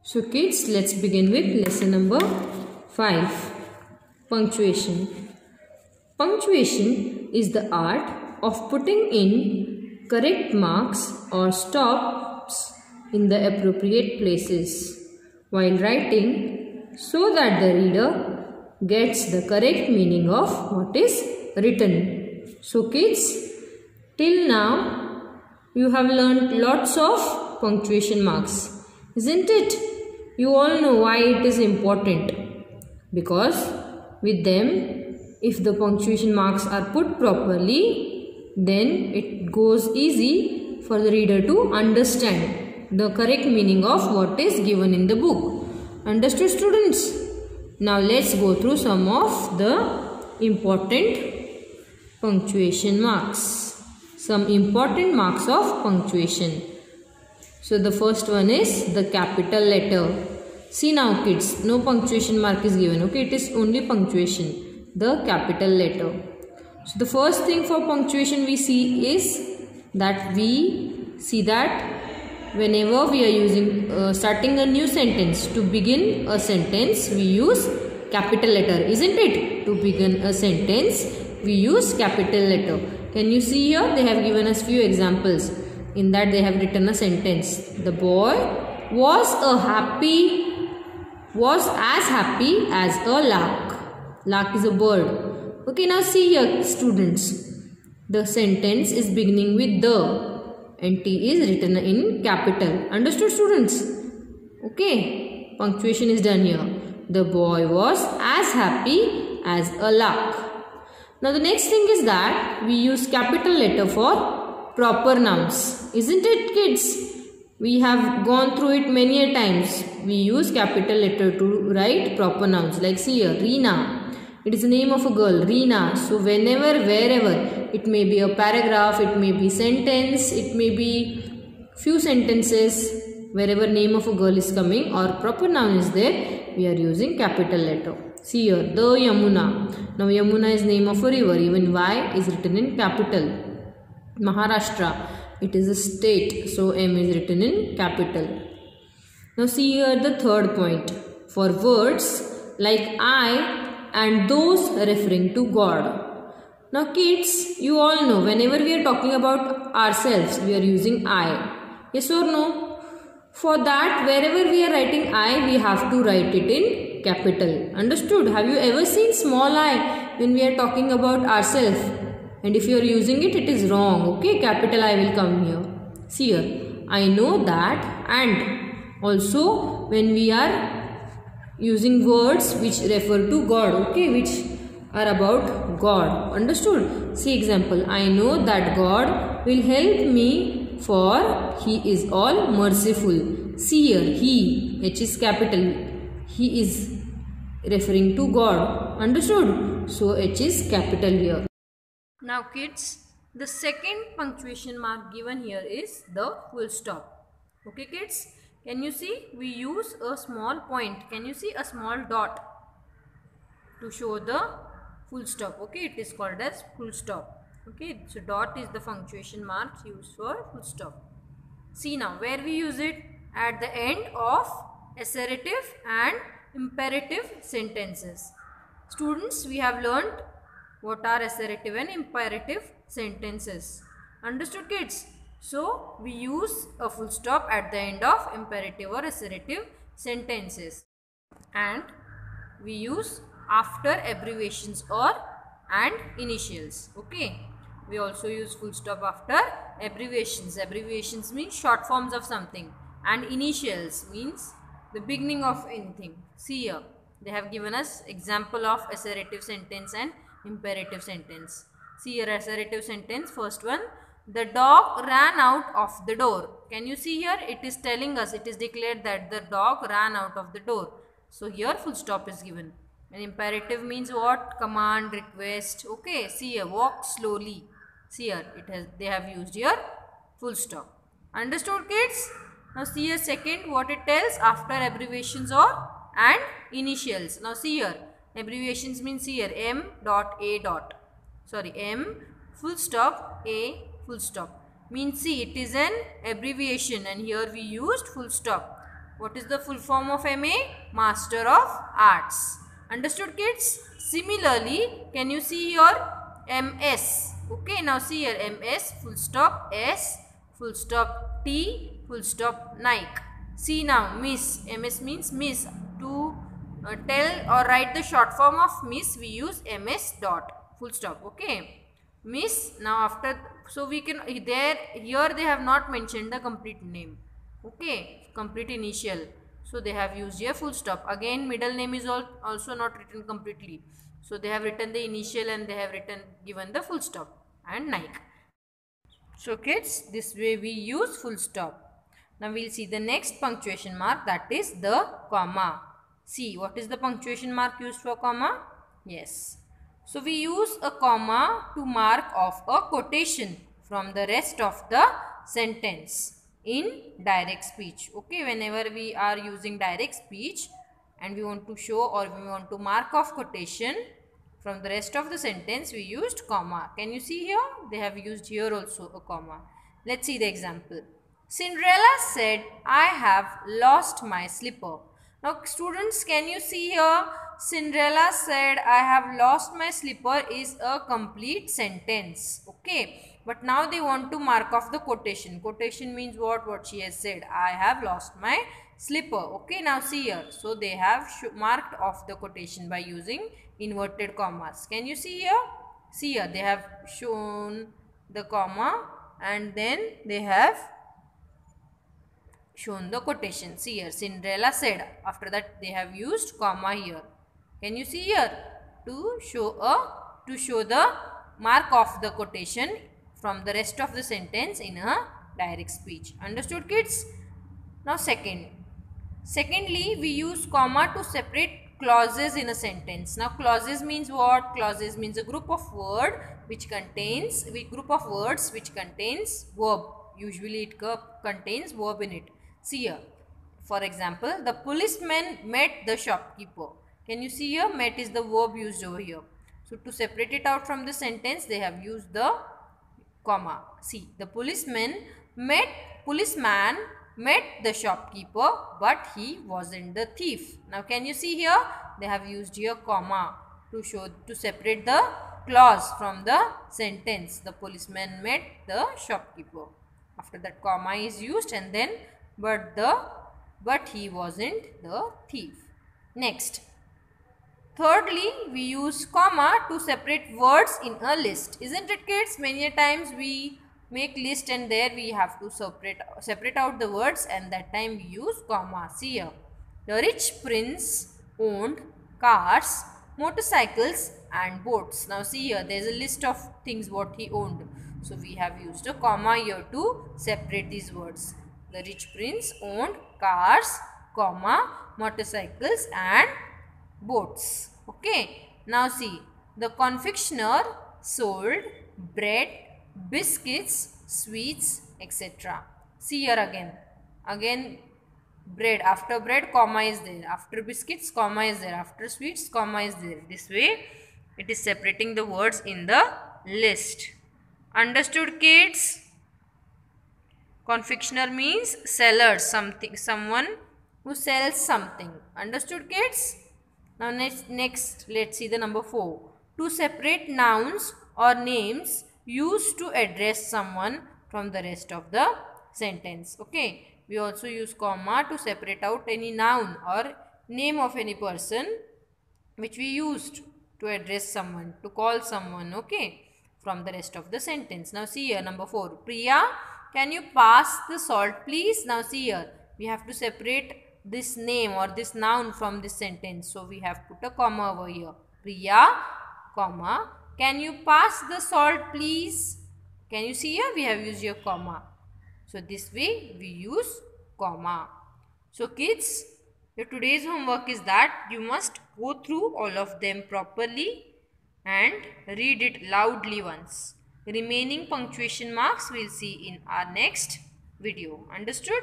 So kids, let's begin with lesson number 5. Punctuation. Punctuation is the art of putting in correct marks or stops in the appropriate places while writing so that the reader gets the correct meaning of what is written. So kids, till now you have learned lots of punctuation marks, isn't it? You all know why it is important, because with them, if the punctuation marks are put properly, then it goes easy for the reader to understand the correct meaning of what is given in the book. Understood, students? Now let's go through some of the important punctuation marks. Some important marks of punctuation. So the first one is the capital letter. See now kids, no punctuation mark is given. Okay, it is only punctuation. The capital letter. So the first thing for punctuation we see is that whenever we are using starting a new sentence, to begin a sentence we use capital letter, isn't it? To begin a sentence we use capital letter. Can you see here? They have given us few examples. In that they have written a sentence. The boy was as happy as a lark. Lark is a bird. Okay, now see here students. The sentence is beginning with the and T is written in capital. Understood students? Okay, punctuation is done here. The boy was as happy as a lark. Now the next thing is that we use capital letter for proper nouns, isn't it kids? We have gone through it many a times. We use capital letter to write proper nouns. Like see here, Reena. It is the name of a girl, Reena. So whenever, wherever, it may be a paragraph, it may be sentence, it may be few sentences, wherever name of a girl is coming or proper noun is there, we are using capital letter. See here, the Yamuna. Now Yamuna is name of a river. Even Y is written in capital. Maharashtra, it is a state, so M is written in capital. Now see here the third point. For words like I and those referring to God. Now kids, you all know whenever we are talking about ourselves, we are using I. Yes or no? For that, wherever we are writing I, we have to write it in capital. Understood? Have you ever seen small I when we are talking about ourselves? And if you are using it, it is wrong. Okay, capital I will come here. See here, I know that, and also when we are using words which refer to God, okay, which are about God. Understood? See example, I know that God will help me for He is all merciful. See here, He, H is capital, He is referring to God. Understood? So H is capital here. Now kids, the second punctuation mark given here is the full stop. Okay kids, can you see? We use a small point. Can you see a small dot to show the full stop? Okay, it is called as full stop. Okay, so dot is the punctuation mark used for full stop. See now, where we use it? At the end of assertive and imperative sentences. Students, we have learnt what are assertive and imperative sentences. Understood kids? So we use a full stop at the end of imperative or assertive sentences. And we use after abbreviations or and initials. Okay. We also use full stop after abbreviations. Abbreviations means short forms of something. And initials means the beginning of anything. See here. They have given us example of assertive sentence and imperative sentence. See here, assertive sentence, first one. The dog ran out of the door. Can you see here? It is telling us, it is declared that the dog ran out of the door. So here full stop is given. And imperative means what? Command, request. Okay, see here, walk slowly. See here, they have used here full stop. Understood kids? Now see here second, what it tells after abbreviations or and initials. Now see here. Abbreviations means here M dot A dot. Sorry, M full stop A full stop. Means see, it is an abbreviation and here we used full stop. What is the full form of MA? Master of Arts. Understood, kids? Similarly, can you see here MS? Okay, now see here MS full stop S full stop T full stop Nike. See now Miss. MS means Miss. To tell or write the short form of Miss, we use MS dot full stop. Okay, Miss. Now after, so we can here they have not mentioned the complete name. Okay, complete initial. So they have used here full stop. Again, middle name is also not written completely. So they have written the initial and they have given the full stop and Nike. So kids, this way we use full stop. Now we will see the next punctuation mark, that is the comma. See, what is the punctuation mark used for comma? Yes. So we use a comma to mark off a quotation from the rest of the sentence in direct speech. Okay, whenever we are using direct speech and we want to show or we want to mark off quotation from the rest of the sentence, we used comma. Can you see here? They have used here also a comma. Let's see the example. Cinderella said, I have lost my slipper. Now students, can you see here? Cinderella said, I have lost my slipper is a complete sentence. Okay. But now they want to mark off the quotation. Quotation means what? What she has said. I have lost my slipper. Okay. Now see here. So they have marked off the quotation by using inverted commas. Can you see here? See here. They have shown the comma and then they have shown the quotation. See here, Cinderella said. After that they have used comma here. Can you see here? To show the mark of the quotation from the rest of the sentence in a direct speech. Understood, kids? Now secondly, we use comma to separate clauses in a sentence. Now clauses means what? Clauses means a group of words which contains verb. Usually it contains verb in it. See here, for example, the policeman met the shopkeeper. Can you see here? Met is the verb used over here. So to separate it out from the sentence, they have used the comma. See, the policeman met the shopkeeper, but he wasn't the thief. Now can you see here? They have used here comma to separate the clause from the sentence. The policeman met the shopkeeper. After that comma is used and then but he wasn't the thief. Next. Thirdly, we use comma to separate words in a list. Isn't it, kids? Many times we make list and there we have to separate out the words, and that time we use comma. See here. The rich prince owned cars, motorcycles and boats. Now see here, there is a list of things what he owned. So we have used a comma here to separate these words. The rich prince owned cars, comma, motorcycles and boats. Okay. Now see, the confectioner sold bread, biscuits, sweets, etc. See here again bread. After bread, comma is there. After biscuits, comma is there. After sweets, comma is there. This way it is separating the words in the list. Understood, kids? Confectioner means seller, someone who sells something. Understood, kids? Now next let's see the number 4. To separate nouns or names used to address someone from the rest of the sentence. Okay. We also use comma to separate out any noun or name of any person which we used to address someone, to call someone, okay, from the rest of the sentence. Now see here, number 4. Priya, can you pass the salt please? Now see here, we have to separate this name or this noun from this sentence. So we have put a comma over here. Priya, comma, can you pass the salt please? Can you see here? We have used your comma. So this way we use comma. So kids, your today's homework is that you must go through all of them properly and read it loudly once. The remaining punctuation marks we'll see in our next video. Understood?